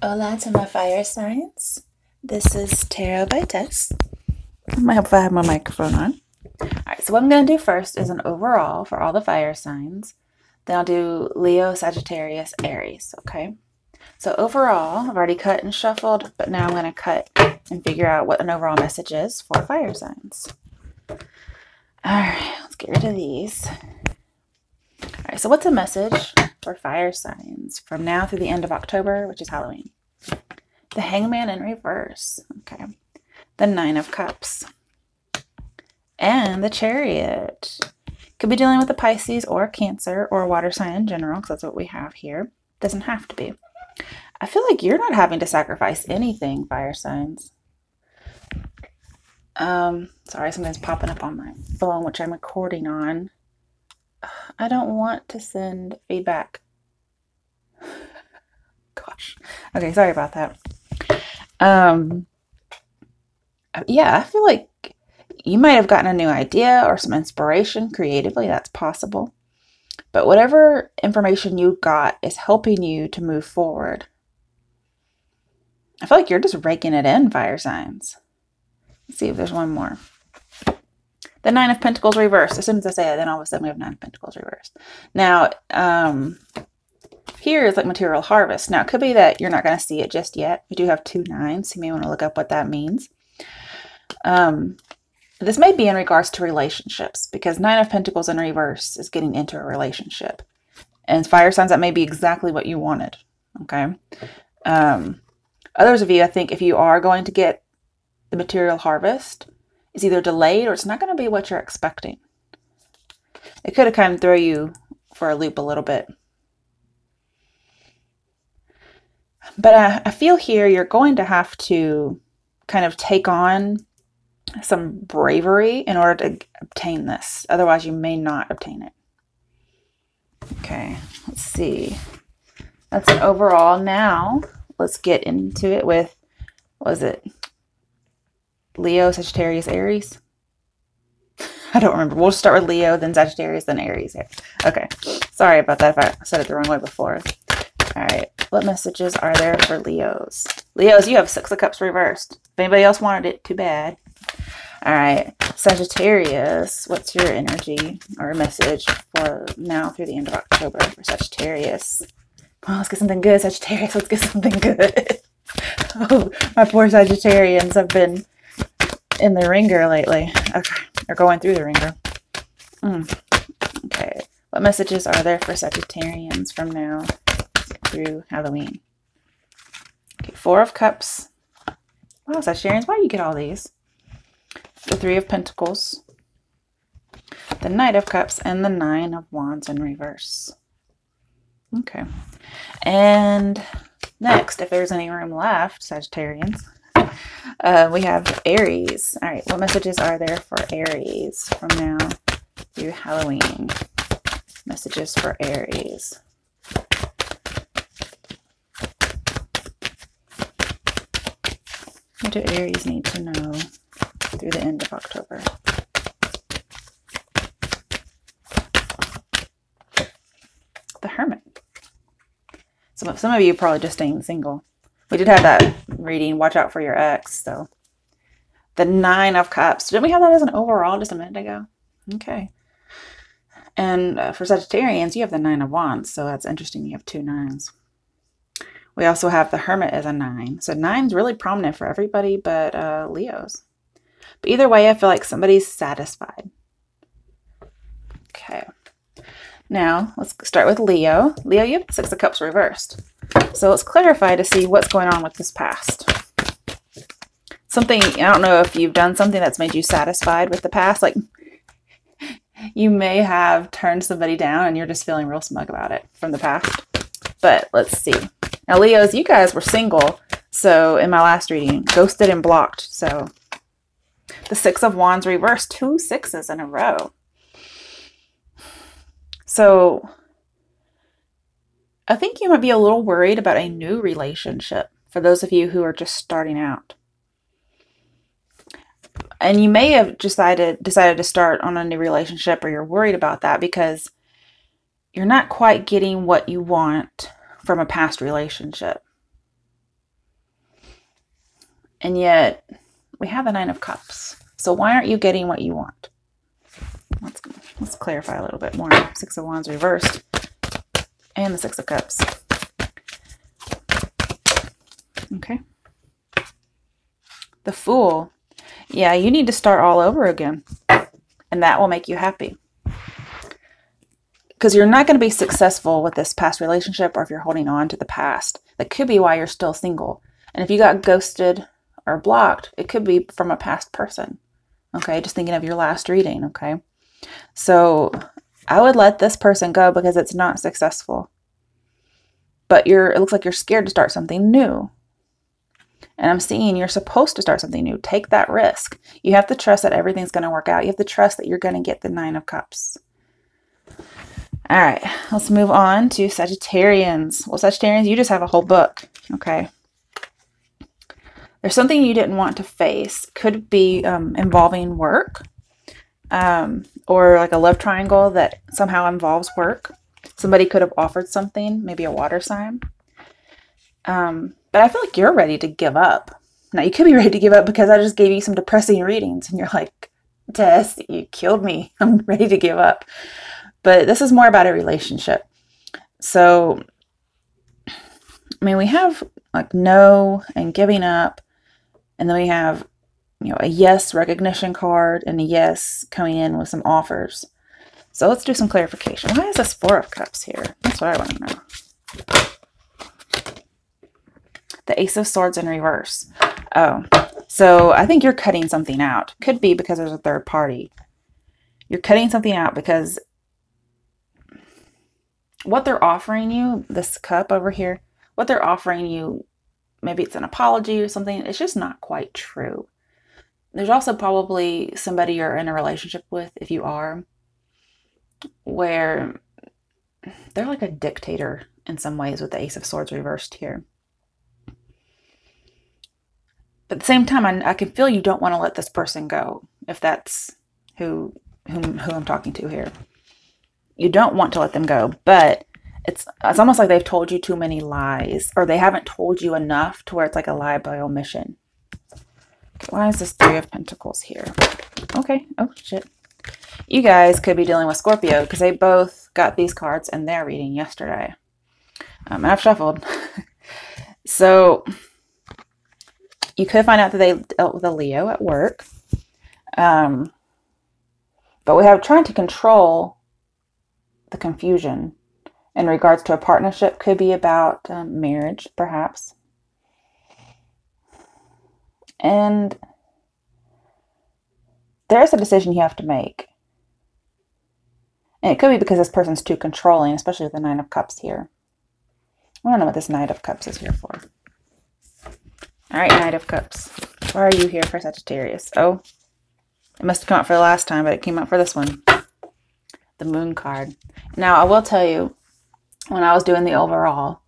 Hola to my fire signs. This is Tarot by Tess. I might hope if I have my microphone on. Alright, so what I'm going to do first is an overall for all the fire signs. Then I'll do Leo, Sagittarius, Aries, okay? So overall, I've already cut and shuffled, but now I'm going to cut and figure out what an overall message is for fire signs. Alright, let's get rid of these. Alright, so what's a message for fire signs from now through the end of October, which is Halloween? The Hangman in reverse. Okay. The Nine of Cups. And the Chariot. Could be dealing with a Pisces or a Cancer or a water sign in general, because that's what we have here. Doesn't have to be. I feel like you're not having to sacrifice anything, fire signs. Sorry, something's popping up on my phone, which I'm recording on. I don't want to send feedback. Gosh. Okay, sorry about that. Yeah, I feel like you might have gotten a new idea or some inspiration creatively. That's possible. But whatever information you got is helping you to move forward. I feel like you're just raking it in, fire signs. Let's see if there's one more. The Nine of Pentacles reversed. As soon as I say it, then all of a sudden we have Nine of Pentacles reversed. Now, here is like material harvest. Now, it could be that you're not going to see it just yet. We do have two nines, so you may want to look up what that means. This may be in regards to relationships, because Nine of Pentacles in reverse is getting into a relationship. And fire signs, that may be exactly what you wanted. Okay. Others of you, I think, if you are going to get the material harvest, it's either delayed or it's not going to be what you're expecting. It could have kind of throw you for a loop a little bit. But I feel here you're going to have to kind of take on some bravery in order to obtain this. Otherwise, you may not obtain it. Okay, let's see. That's an overall. Now, let's get into it with, what was it? Leo, Sagittarius, Aries? I don't remember. We'll start with Leo, then Sagittarius, then Aries. Okay, sorry about that if I said it the wrong way before. All right, what messages are there for Leos? Leos, you have Six of Cups reversed. If anybody else wanted it, too bad. All right, Sagittarius, what's your energy or message for now through the end of October for Sagittarius? Well, let's get something good, Sagittarius. Let's get something good. Oh, my poor Sagittarians have been in the ringer lately. Okay, they're going through the ringer. Okay, what messages are there for Sagittarians from now through Halloween? Okay, Four of Cups. Wow, Sagittarians, why do you get all these? The Three of Pentacles, the Knight of Cups, and the Nine of Wands in reverse. Okay, and next, if there's any room left, Sagittarians, we have Aries. All right, what messages are there for Aries from now through Halloween? Messages for Aries. What do Aries need to know through the end of October? The Hermit. Some of you are probably just staying single. We did have that reading, watch out for your ex. So the Nine of Cups. Didn't we have that as an overall just a minute ago? Okay. And for Sagittarians, you have the Nine of Wands. So that's interesting. You have two nines. We also have the Hermit as a 9. So 9's really prominent for everybody but Leos. But either way, I feel like somebody's satisfied. Okay. Now, let's start with Leo. Leo, you have the Six of Cups reversed. So let's clarify to see what's going on with this past. Something, I don't know if you've done something that's made you satisfied with the past. Like, you may have turned somebody down and you're just feeling real smug about it from the past. But let's see. Now, Leos, you guys were single. So in my last reading, ghosted and blocked. So the Six of Wands reversed, 2 sixes in a row. So I think you might be a little worried about a new relationship for those of you who are just starting out. And you may have decided to start on a new relationship, or you're worried about that because you're not quite getting what you want from a past relationship. And yet we have the Nine of Cups. So why aren't you getting what you want? Let's clarify a little bit more. Six of Wands reversed and the Six of Cups. Okay. The Fool. Yeah, you need to start all over again. And that will make you happy. Because you're not going to be successful with this past relationship, or if you're holding on to the past. That could be why you're still single. And if you got ghosted or blocked, it could be from a past person. Okay, just thinking of your last reading, okay? So I would let this person go because it's not successful. But it looks like you're scared to start something new. And I'm seeing you're supposed to start something new. Take that risk. You have to trust that everything's going to work out. You have to trust that you're going to get the Nine of Cups. All right, let's move on to Sagittarians. Well, Sagittarians, you just have a whole book, okay? There's something you didn't want to face. Could be involving work, or like a love triangle that somehow involves work. Somebody could have offered something, maybe a water sign. But I feel like you're ready to give up. Now, you could be ready to give up because I just gave you some depressing readings and you're like, Tess, you killed me. I'm ready to give up. But this is more about a relationship. So, I mean, we have like no and giving up. And then we have, a yes recognition card and a yes coming in with some offers. So let's do some clarification. Why is this Four of Cups here? That's what I want to know. The Ace of Swords in reverse. Oh, so I think you're cutting something out. Could be because there's a third party. You're cutting something out because what they're offering you, this cup over here, what they're offering you, maybe it's an apology or something. It's just not quite true. There's also probably somebody you're in a relationship with, if you are, where they're like a dictator in some ways with the Ace of Swords reversed here. But at the same time, I can feel you don't want to let this person go, if that's who I'm talking to here. You don't want to let them go, but it's almost like they've told you too many lies, or they haven't told you enough to where it's like a lie by omission. Okay, why is this Three of Pentacles here? Okay. Oh, shit. You guys could be dealing with Scorpio because they both got these cards in their reading yesterday. And I've shuffled. So you could find out that they dealt with a Leo at work. But we have trying to control the confusion in regards to a partnership. Could be about marriage, perhaps. And there is a decision you have to make. And it could be because this person's too controlling, especially with the Nine of Cups here. I don't know what this Knight of Cups is here for. All right, Knight of Cups. Why are you here for Sagittarius? Oh, it must have come out for the last time, but it came out for this one. The Moon card. Now, I will tell you, when I was doing the overall,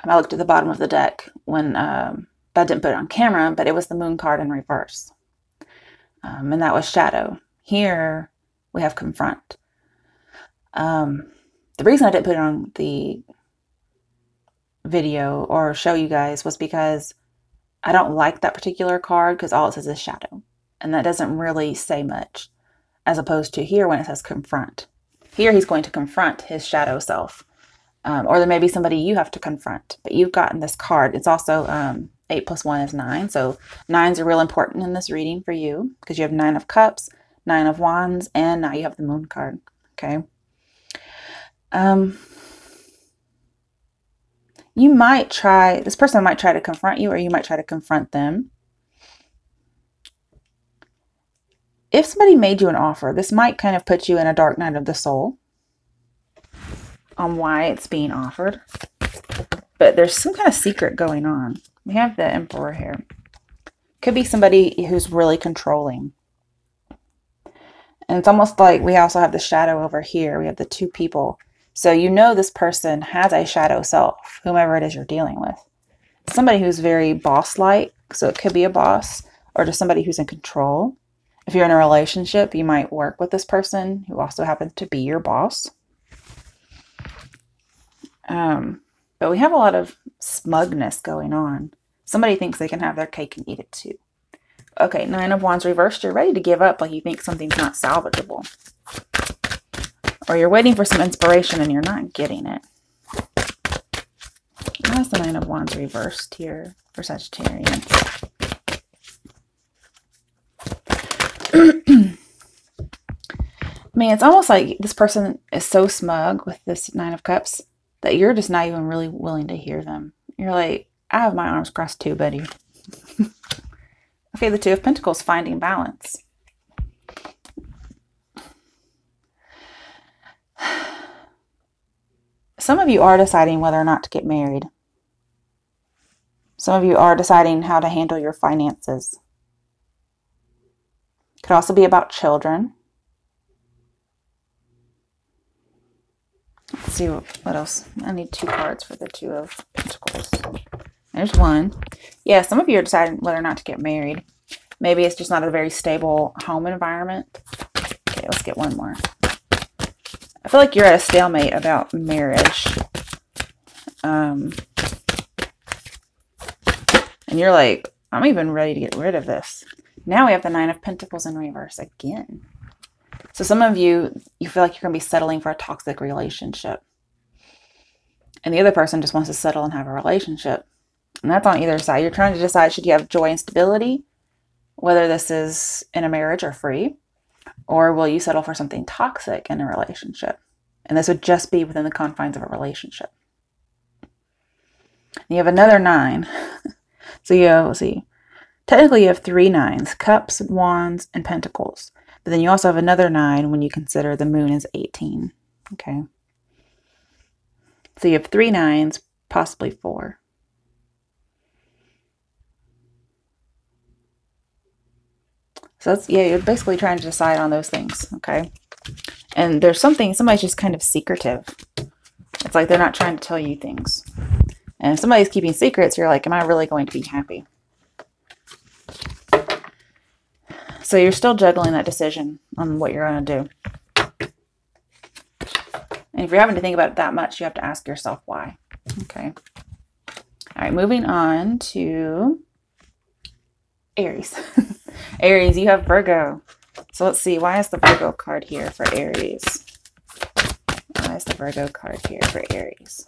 I looked at the bottom of the deck when I didn't put it on camera, but it was the Moon card in reverse. And that was Shadow. Here, we have Confront. The reason I didn't put it on the video or show you guys was because I don't like that particular card because all it says is Shadow. And that doesn't really say much, as opposed to here when it says Confront. Here he's going to confront his shadow self. Or there may be somebody you have to confront. But you've gotten this card. It's also 8 plus 1 is 9. So 9s are real important in this reading for you because you have 9 of Cups, 9 of Wands, and now you have the Moon card. Okay. This person might try to confront you, or you might try to confront them. If somebody made you an offer, this might kind of put you in a dark night of the soul on why it's being offered. But there's some kind of secret going on. We have the Emperor here. Could be somebody who's really controlling. And it's almost like we also have the shadow over here. We have the two people. So you know this person has a shadow self, whomever it is you're dealing with. Somebody who's very boss-like, so it could be a boss, or just somebody who's in control. If you're in a relationship, you might work with this person who also happens to be your boss. But we have a lot of smugness going on. Somebody thinks they can have their cake and eat it too. Okay, Nine of Wands reversed. You're ready to give up, like you think something's not salvageable. Or you're waiting for some inspiration and you're not getting it. Why is the Nine of Wands reversed here for Sagittarius? I mean, it's almost like this person is so smug with this Nine of Cups that you're just not even really willing to hear them. You're like, I have my arms crossed too, buddy. Okay, the Two of Pentacles, finding balance. Some of you are deciding whether or not to get married. Some of you are deciding how to handle your finances. Could also be about children. Let's see what else. I need 2 cards for the Two of Pentacles. There's one. Yeah, some of you are deciding whether or not to get married. Maybe it's just not a very stable home environment. Okay, let's get one more. I feel like you're at a stalemate about marriage. And you're like, I'm even ready to get rid of this. Now we have the Nine of Pentacles in reverse again. So some of you, you feel like you're going to be settling for a toxic relationship. And the other person just wants to settle and have a relationship. And that's on either side. You're trying to decide, should you have joy and stability, whether this is in a marriage or free, or will you settle for something toxic in a relationship? And this would just be within the confines of a relationship. You have another 9. So you have, let's see, technically you have 3 9s, Cups, Wands, and Pentacles. But then you also have another 9 when you consider the moon is 18. Okay. So you have 3 9s, possibly 4. So that's, yeah, you're basically trying to decide on those things. Okay. And there's somebody's just kind of secretive. It's like they're not trying to tell you things. And if somebody's keeping secrets, you're like, am I really going to be happy? So you're still juggling that decision on what you're going to do. And if you're having to think about it that much, you have to ask yourself why. Okay. All right, moving on to Aries. Aries, you have Virgo. So let's see, why is the Virgo card here for Aries? Why is the Virgo card here for Aries?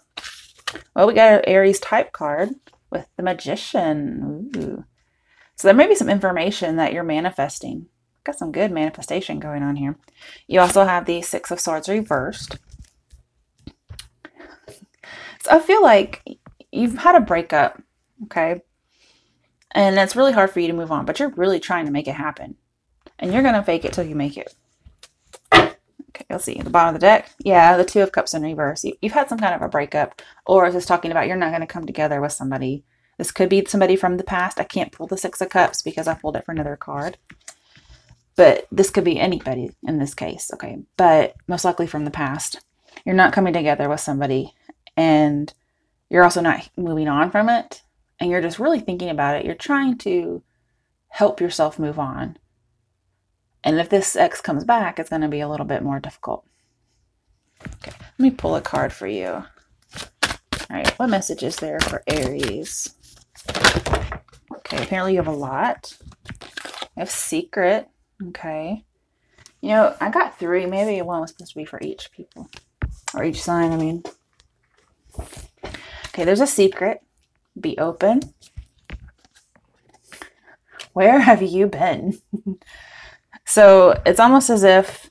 Well, we got an Aries type card with the Magician. Ooh. So there may be some information that you're manifesting. Got some good manifestation going on here. You also have the Six of Swords reversed. So I feel like you've had a breakup, okay? And it's really hard for you to move on, but you're really trying to make it happen. And you're going to fake it till you make it. Okay, let's see. The bottom of the deck. Yeah, the Two of Cups in reverse. You've had some kind of a breakup. Or is this talking about you're not going to come together with somebody? This could be somebody from the past. I can't pull the Six of Cups because I pulled it for another card. But this could be anybody in this case. Okay, but most likely from the past. You're not coming together with somebody. And you're also not moving on from it. And you're just really thinking about it. You're trying to help yourself move on. And if this X comes back, it's going to be a little bit more difficult. Okay, let me pull a card for you. All right, what message is there for Aries? Okay, apparently you have a lot. You have Secret. Okay. You know, I got 3. Maybe one was supposed to be for each people. Or each sign, I mean. Okay, there's a secret. Be open. Where have you been? So it's almost as if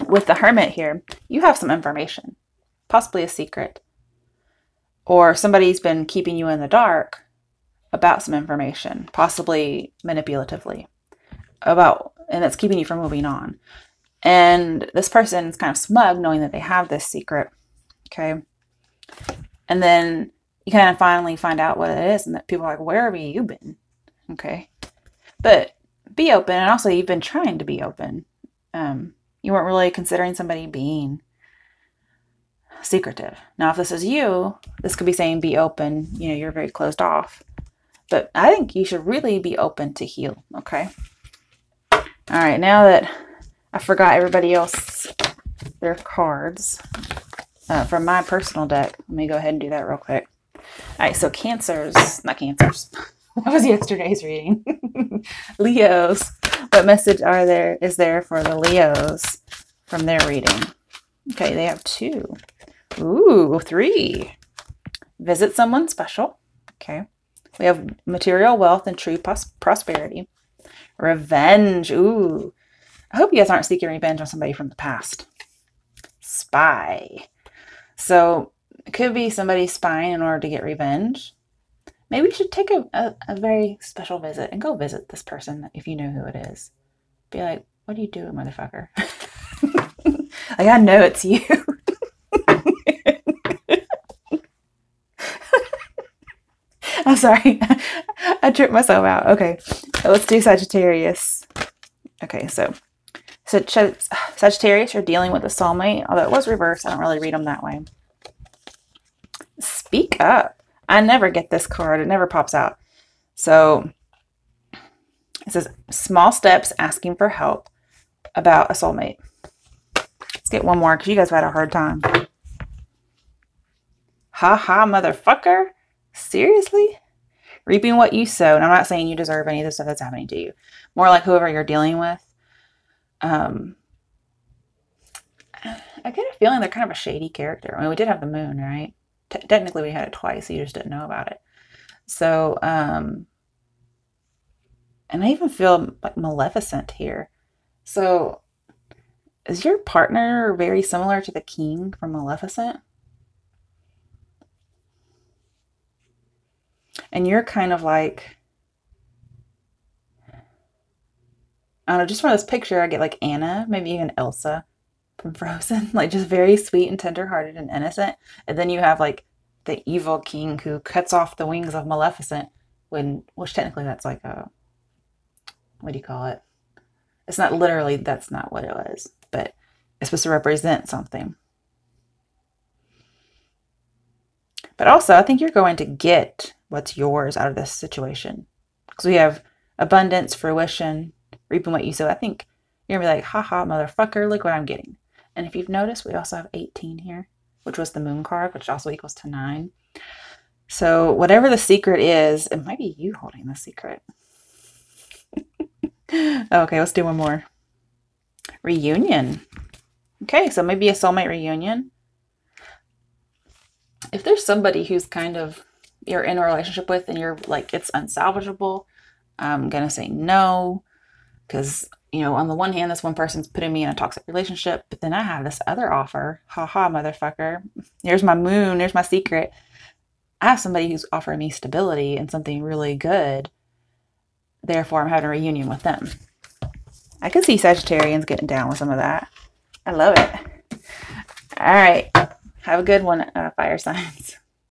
with the Hermit here, you have some information, possibly a secret, or somebody's been keeping you in the dark about some information, possibly manipulatively, and it's keeping you from moving on. And this person is kind of smug knowing that they have this secret. Okay. And then you kind of finally find out what it is, and that people are like, where have you been? Okay. But be open. And also you've been trying to be open. You weren't really considering somebody being secretive. Now, if this is you, this could be saying be open. You know, you're very closed off. But I think you should really be open to heal. Okay. All right. Now that I forgot everybody else, their cards from my personal deck, let me go ahead and do that real quick. right, so Cancers, not Cancers. That was yesterday's reading. Leos. What message is there for the Leos from their reading? Okay, they have 2. Ooh, 3. Visit someone special. Okay. We have material wealth and true prosperity. Revenge. Ooh. I hope you guys aren't seeking revenge on somebody from the past. Spy. So it could be somebody spying in order to get revenge. Maybe you should take a very special visit and go visit this person if you know who it is. Be like, what are you doing, motherfucker? Like, I know it's you. I'm sorry. I tripped myself out. Okay, let's do Sagittarius. Okay, so Sagittarius, you're dealing with a soulmate. Although it was reversed, I don't really read them that way. Speak up. I never get this card. It never pops out. So it says, small steps asking for help about a soulmate. Let's get one more because you guys have had a hard time. Ha ha, motherfucker. Seriously? Reaping what you sow. And I'm not saying you deserve any of the stuff that's happening to you. More like whoever you're dealing with. I get a feeling they're kind of a shady character. I mean, we did have the moon, right? Technically, we had it twice. You just didn't know about it. So, and I even feel like Maleficent here. So, is your partner very similar to the king from Maleficent? And you're kind of like, I don't know, just from this picture, I get like Anna, maybe even Elsa from Frozen, like just very sweet and tenderhearted and innocent. And then you have like the evil king who cuts off the wings of Maleficent which technically that's like a, what do you call it? It's not literally, that's not what it was, but it's supposed to represent something. But also, I think you're going to get what's yours out of this situation. Because we have abundance, fruition, reaping what you sow. I think you're going to be like, haha, motherfucker, look what I'm getting. And if you've noticed, we also have 18 here, which was the moon card, which also equals to 9. So whatever the secret is, it might be you holding the secret. Okay, let's do one more. Reunion. Okay, so maybe a soulmate reunion. If there's somebody who's kind of, you're in a relationship with and you're like, it's unsalvageable, I'm going to say no. Because, you know, on the one hand, this one person's putting me in a toxic relationship, but then I have this other offer. Haha, motherfucker. Here's my moon. Here's my secret. I have somebody who's offering me stability and something really good. Therefore, I'm having a reunion with them. I could see Sagittarians getting down with some of that. I love it. All right. Have a good one, fire signs.